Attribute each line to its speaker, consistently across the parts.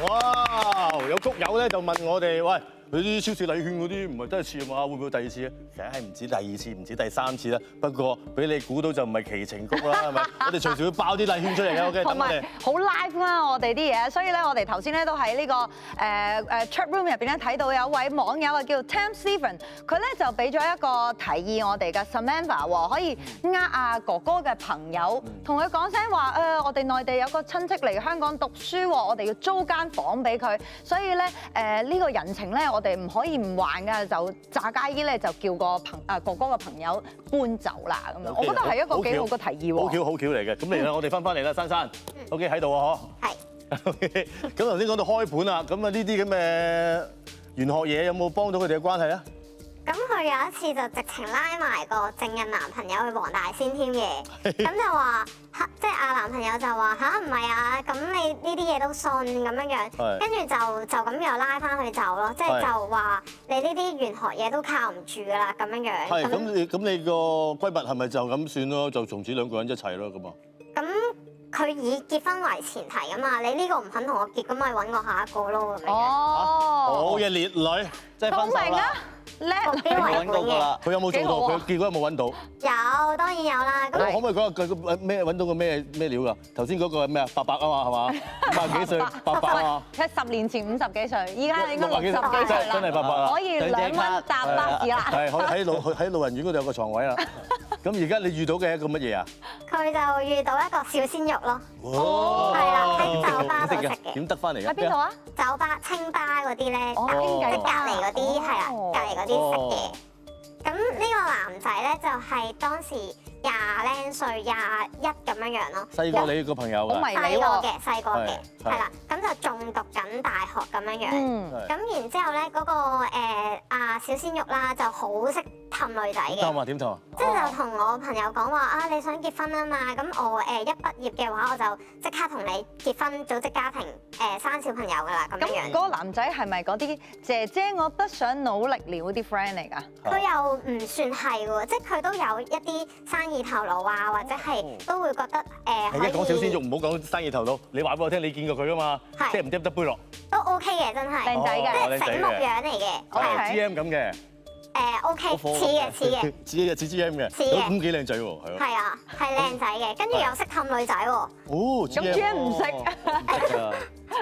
Speaker 1: 哇！有谷友咧就問我哋，喂，佢啲超市禮券嗰啲唔係得一次嘛？會唔會第二次啊？梗係唔止第二次，唔止第三次啦。不過俾你估到就唔係奇情谷啦，係咪？我哋隨時會爆啲禮券出嚟嘅，OK？
Speaker 2: 同埋好 live 啦，我哋啲嘢，所以咧，我哋頭先咧都喺呢個chat room 入邊咧睇到有位網友啊叫 Tam Stephen， 佢咧就俾咗一個提議我哋嘅 Samantha 喎，可以阿哥哥嘅朋友，同佢講聲話我哋內地有個親戚嚟香港讀書喎，我哋要租間房俾佢，所以咧呢個人情咧我哋唔可以唔還㗎，就炸街衣咧就叫個哥哥嘅朋友搬走啦咁樣，我覺得係一個幾好嘅提議喎。
Speaker 1: 好巧好巧嚟嘅，咁嚟啦，我哋翻嚟啦，珊珊 ，OK 喺度啊，嗬。係。OK，咁頭先講到開盤啦，咁啊呢啲咁嘅玄學嘢有冇幫到佢哋嘅關係啊？
Speaker 3: 咁佢有一次就直情拉埋個正印男朋友去黃大仙添嘅，咁就話即係男朋友就話唔係啊，咁你呢啲嘢都信咁樣，跟住就咁又拉翻佢走咯，即係就話你呢啲玄學嘢都靠唔住噶啦咁樣。係，
Speaker 1: 咁你個閨蜜係咪就咁算咯？就從此兩個人一齊咯咁啊？咁
Speaker 3: 佢以結婚為前提噶嘛，你呢個唔肯同我結，咁咪揾我下一個咯咁樣。
Speaker 1: 好嘅烈女，即係分手啦。
Speaker 2: 叻，
Speaker 3: 邊位揾到㗎啦？
Speaker 1: 佢有冇做到？佢結果有冇揾到？
Speaker 3: 有，當然有啦。咁
Speaker 1: 可唔可以講下佢咩揾到個咩料㗎？頭先嗰個係咩啊？伯伯啊嘛係嘛？50幾歲伯伯啊嘛？
Speaker 2: 佢10年前50幾歲，依家應該60幾歲啦。
Speaker 1: 真係伯伯啊！
Speaker 2: 可以2蚊搭巴士啦。
Speaker 1: 係喺老人院嗰度有個床位啦。咁而家你遇到嘅係一個乜嘢啊？
Speaker 3: 佢就遇到一個小鮮肉咯。係啦，喺酒吧度食嘅。
Speaker 1: 點得翻嚟㗎？
Speaker 2: 喺邊度啊？
Speaker 3: 酒吧、清吧嗰啲咧，
Speaker 2: 傾偈
Speaker 3: 隔離嗰啲係啦，隔離嗰啲食嘅。咁呢個男仔咧就係當時20零歲、21咁樣樣咯。
Speaker 1: 細過你個朋友㗎？
Speaker 3: 細個嘅，係啦。咁就仲讀緊大學咁樣樣。咁然之後咧，嗰個小鮮肉啦就好識氹女仔嘅。
Speaker 1: 點氹啊？
Speaker 3: 即係就同我朋友講話你想結婚啊嘛，咁我一畢業嘅話我就即刻同你結婚組織家庭生小朋友㗎啦咁樣樣。
Speaker 2: 咁嗰個男仔係咪嗰啲姐姐我不想努力了啲 friend 嚟㗎？
Speaker 3: 佢又唔算係喎，即係佢都有一啲生意頭腦啊，或者係都會覺得可以。
Speaker 1: 講小鮮肉唔好講生意頭腦，你話俾我聽，你見過佢㗎嘛？即係唔掂得杯落。
Speaker 3: 都 OK 嘅，真係。靚仔嘅，即係醒目樣嚟嘅。
Speaker 1: GM 咁嘅。
Speaker 3: OK，似嘅。
Speaker 1: 似 GM 嘅。咁幾靚仔喎，係咯。
Speaker 3: 係啊，係靚仔嘅，跟住又識氹女仔喎。
Speaker 1: 哦
Speaker 2: 咁 GM 唔識。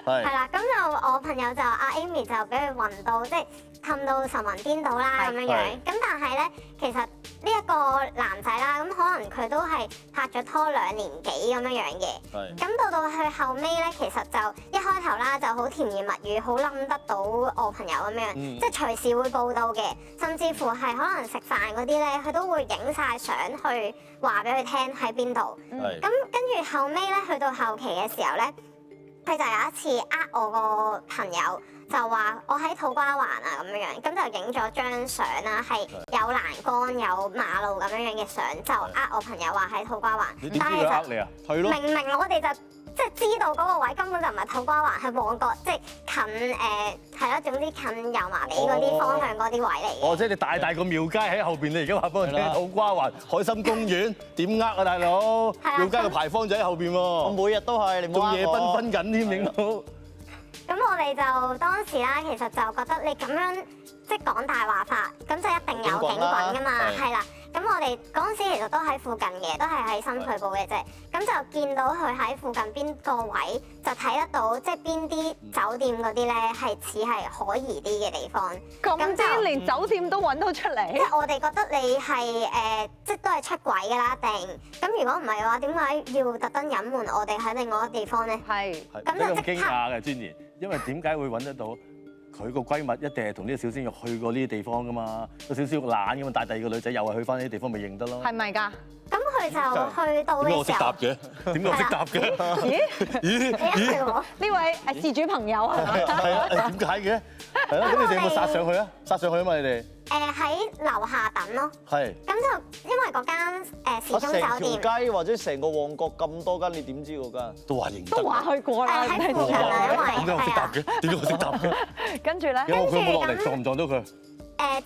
Speaker 3: 係啦，咁就我朋友就Amy 就俾佢暈到，即係氹到神魂顛倒啦咁樣樣。咁但係咧，其實呢一個男仔啦，咁可能佢都係拍咗拖2年幾咁樣樣嘅。咁到去後尾咧，其實就一開頭啦，就好甜言蜜語，好冧得到我朋友咁樣，即係隨時會報到嘅，甚至乎係可能食飯嗰啲咧，佢都會影晒相去話俾佢聽喺邊度。咁跟住後尾咧，去到後期嘅時候咧，佢就有一次我個朋友就話我喺土瓜灣啊咁樣樣，咁就影咗張相啦，係有欄杆有馬路咁樣樣嘅相，就我朋友話喺土瓜灣。
Speaker 1: 你點知佢呃你啊？係咯。
Speaker 3: 明明我哋就即係知道嗰個位根本就唔係土瓜灣，係旺角，即係近係咯，總之近油麻地嗰啲方向嗰啲位嚟嘅。
Speaker 1: 即係你大個廟街喺後邊，你而家話俾我聽土瓜灣海心公園點呃啊，大佬？廟街個牌坊就喺後邊喎。我每日都係，你仲夜繽紛緊添，影到。
Speaker 3: 咁我哋就當時啦，其實就覺得你咁樣即係講大話法，咁就一定有警棍噶嘛，係啦。咁我哋嗰陣時其實都喺附近嘅，都係喺深水埗嘅啫。咁就見到佢喺附近邊個位，就睇得到即係邊啲酒店嗰啲咧係似係可疑啲嘅地方。
Speaker 2: 咁即係連酒店都揾到出嚟。
Speaker 3: 即係我哋覺得你係即係都係出軌㗎啦，定咁如果唔係嘅話，點解要特登隱瞞我哋喺另外一個地方咧？
Speaker 2: 係。
Speaker 3: 咁就即刻。
Speaker 1: 驚訝嘅專業，因為點解會揾得到？佢個閨蜜一定係同呢個小鮮肉去過呢啲地方噶嘛，個小鮮肉懶噶嘛，帶第二個女仔又係去翻呢啲地方，咪認得咯。
Speaker 2: 係咪㗎？
Speaker 3: 咁佢就去到嘅時候，
Speaker 1: 點解我識答嘅？點解我識答嘅？
Speaker 2: 咦？呢位事主朋友係咪？
Speaker 1: 係啊，點解嘅？係咯，咁你哋有冇殺上去啊？殺上去啊嘛，你哋。
Speaker 3: 喺樓下等咯。係。咁就因為嗰間時鐘酒店。
Speaker 4: 成條街或者成個旺角咁多間，你點知嗰間？
Speaker 1: 都話認得。
Speaker 2: 都話去過啦。
Speaker 3: 喺附近啊，因為。
Speaker 1: 點解我識答嘅？點解我識答嘅？
Speaker 2: 跟住咧。
Speaker 1: 有冇佢落嚟撞唔撞到佢？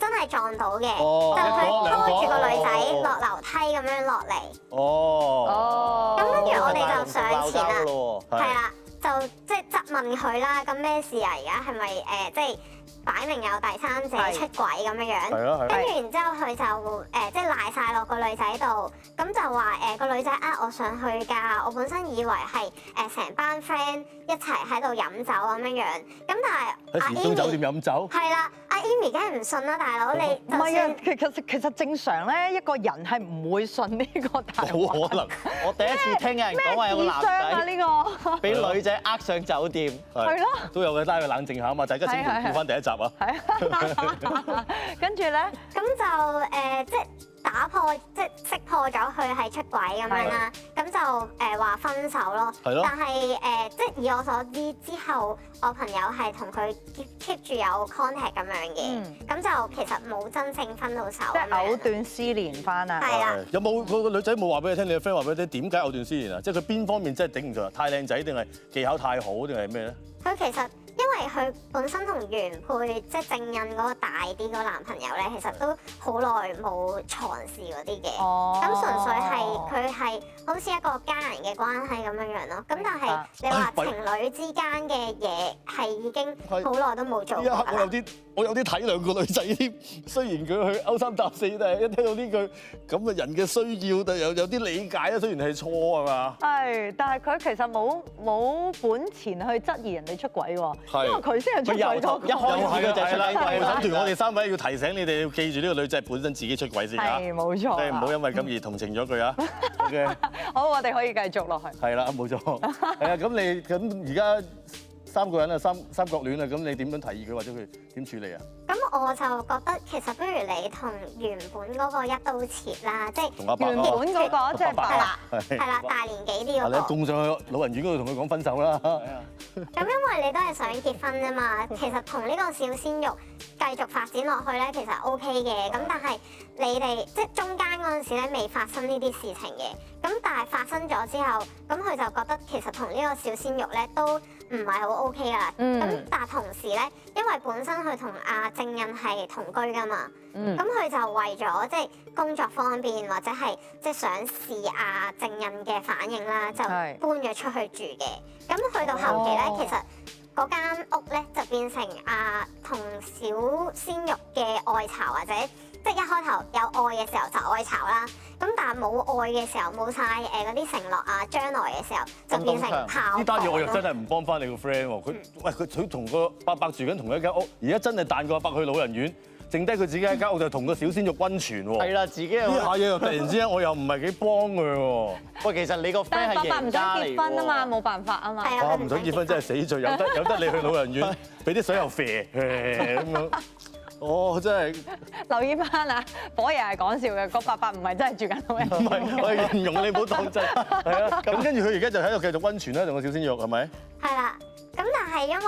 Speaker 3: 真係撞到嘅，就佢拖住個女仔落樓梯咁樣落嚟。
Speaker 1: 哦。
Speaker 3: 咁跟住我哋就上前啦，係啦，就即係質問佢啦，咁咩事啊？而家係咪即係擺明有第三者出軌咁樣樣？
Speaker 1: 係啊係啊
Speaker 3: 跟住然之後佢就即係賴晒落個女仔度，咁就話個女仔我上去㗎，我本身以為係成班 friend 一齊喺度飲酒咁樣樣，咁但係
Speaker 1: 喺時鐘酒店飲酒。
Speaker 3: 係啦，阿 Amy 梗係唔信啦，大佬你
Speaker 2: 唔係啊
Speaker 3: 就算，
Speaker 2: 其實正常咧，一個人係唔會信呢個大話。
Speaker 1: 冇可能。
Speaker 4: 我第一次聽有人講話有個男
Speaker 2: 咩智商啊
Speaker 4: 仔
Speaker 2: 呢個？
Speaker 4: 俾女仔呃上酒店。
Speaker 2: 係咯。
Speaker 1: 都有嘅，拉佢冷靜下啊嘛！大家請調翻第一集啊！
Speaker 2: 係啊，跟住咧，
Speaker 3: 咁就即係打破即係識破咗佢係出軌咁樣啦，咁就話分手咯。
Speaker 1: 係咯
Speaker 3: 但係即係以我所知之後，我朋友係同佢 keep 住有 contact 咁樣嘅，咁就其實冇真正分到手
Speaker 2: 即係
Speaker 3: 咁樣。
Speaker 2: 藕斷絲連翻啊！
Speaker 3: 係啦。
Speaker 1: 有冇個女仔冇話俾你聽？你嘅 friend 話俾你聽點解藕斷絲連啊？即係佢邊方面真係頂唔順啊？太靚仔定係技巧太好定係咩咧？
Speaker 3: 佢其實因為佢本身同原配即係正印嗰個大啲嗰個男朋友咧，其實都好耐冇床事嗰啲嘅。
Speaker 2: 哦
Speaker 3: 咁純粹係佢係好似一個家人嘅關係咁樣樣咯。咁但係你話情侶之間嘅嘢係已經好耐都冇做過
Speaker 1: 呢一刻我有啲體諒個女仔添。雖然佢去勾三搭四，但係一聽到呢句咁嘅人嘅需要，但有啲理解啊。雖然係錯係嘛？
Speaker 2: 係，但係佢其實冇本錢去質疑人哋出軌喎，
Speaker 1: 係
Speaker 2: 因為佢先係出軌咗。
Speaker 4: 一開始佢就係出
Speaker 1: 係啦，
Speaker 4: 軌
Speaker 1: 審團我哋3位要提醒你哋要記住呢個女仔本身自己出軌先啊！
Speaker 2: 係冇錯。
Speaker 1: 你唔好因為咁而同情咗佢啊！OK，
Speaker 2: 好，我哋可以繼續落去。
Speaker 1: 係啦，冇錯。係啊，咁而家3個人啊，三角戀啊，咁你點樣提議佢或者佢點處理啊？
Speaker 3: 咁我就覺得其實不如你同原本嗰個一刀切啦，即係
Speaker 1: 同阿伯
Speaker 2: 原本嗰個即係白
Speaker 3: 係啦
Speaker 2: 啦，
Speaker 3: 係啦，大年紀啲嗰
Speaker 1: 你一
Speaker 3: 個。
Speaker 1: 供上去老人院嗰度同佢講分手啦。
Speaker 3: 咁因為你都係想結婚啫嘛，其實同呢個小鮮肉繼續發展落去咧，其實 OK 嘅。咁但係你哋即係中間嗰陣時咧未發生呢啲事情嘅，咁但係發生咗之後，咁佢就覺得其實同呢個小鮮肉咧都唔係好 OK 噶啦。咁但係同時咧，因為本身佢同阿正印係同居噶嘛，咁佢就為咗即係工作方便或者係即係想試阿正印嘅反應啦，就搬咗出去住嘅。咁去到後期咧，其實嗰間屋咧就變成同小鮮肉嘅愛巢，或者即係一開頭有愛嘅時候就愛巢啦。咁但係冇愛嘅時候，冇晒嗰啲承諾啊，將來嘅時候就變成炮。
Speaker 1: 呢單嘢我又真係唔幫翻你個 friend 喎。佢同個伯伯住緊同一間屋，而家真係彈個阿伯去老人院，剩低佢自己一間屋就同個小鮮肉溫泉喎。
Speaker 4: 係啦，自己又
Speaker 1: 呢下嘢又突然之間我又唔係幾幫佢喎。
Speaker 4: 喂，其實你個 friend 係
Speaker 2: 但係伯伯唔
Speaker 4: 贏家嚟
Speaker 2: 想結婚啊嘛，
Speaker 4: 喎。
Speaker 2: 冇辦法啊嘛。
Speaker 3: 係啊，
Speaker 1: 唔想結婚真係死罪，有得你去老人院，俾啲水又啡咁樣。哦，真係
Speaker 2: 留意翻啊，火爺係講笑嘅，個伯伯唔係真係住緊老人
Speaker 1: 唔
Speaker 2: 院。
Speaker 1: 係我係形容你唔好當真。係啊，咁跟住佢而家就喺度繼續溫泉啦，同個小鮮肉係咪？
Speaker 3: 係啦，咁但係因為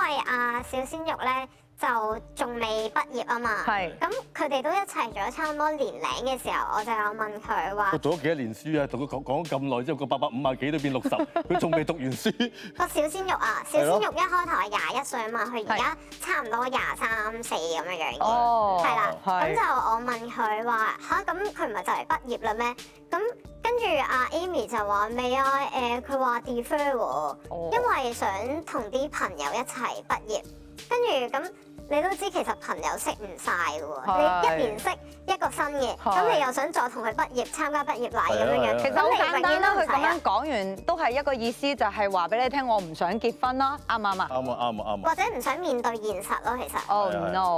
Speaker 3: 小鮮肉咧就仲未畢業啊嘛，
Speaker 2: 係
Speaker 3: 咁佢哋都一齊咗差唔多年齡嘅時候，我就有問佢話
Speaker 1: 佢讀咗幾多年書啊？同佢講咗咁耐之後，個伯伯50幾都變60，佢仲未讀完書。
Speaker 3: 個小鮮肉啊，小鮮肉一開頭係21歲啊嘛，佢而家差唔多23、4咁樣樣嘅，
Speaker 2: 哦
Speaker 3: 係啦，咁
Speaker 2: 係
Speaker 3: 就我問佢話吓，咁佢唔係就嚟畢業啦咩？咁跟住阿 Amy 就話未啊，佢話 defer 喎，因為想同啲朋友一齊畢業，跟住咁。你都知其實朋友識唔晒嘅喎，你一年識一個新嘅，咁你又想再同佢畢業參加畢業禮咁樣樣，
Speaker 2: 其實好簡單啦，佢咁樣
Speaker 3: 樣，
Speaker 2: 講完都係一個意思，就係話俾你聽，我唔想結婚啦，啱唔啱啊？
Speaker 1: 啱啊啱啊啱啊！
Speaker 3: 或者唔想面對現實咯，其實。
Speaker 2: Oh no！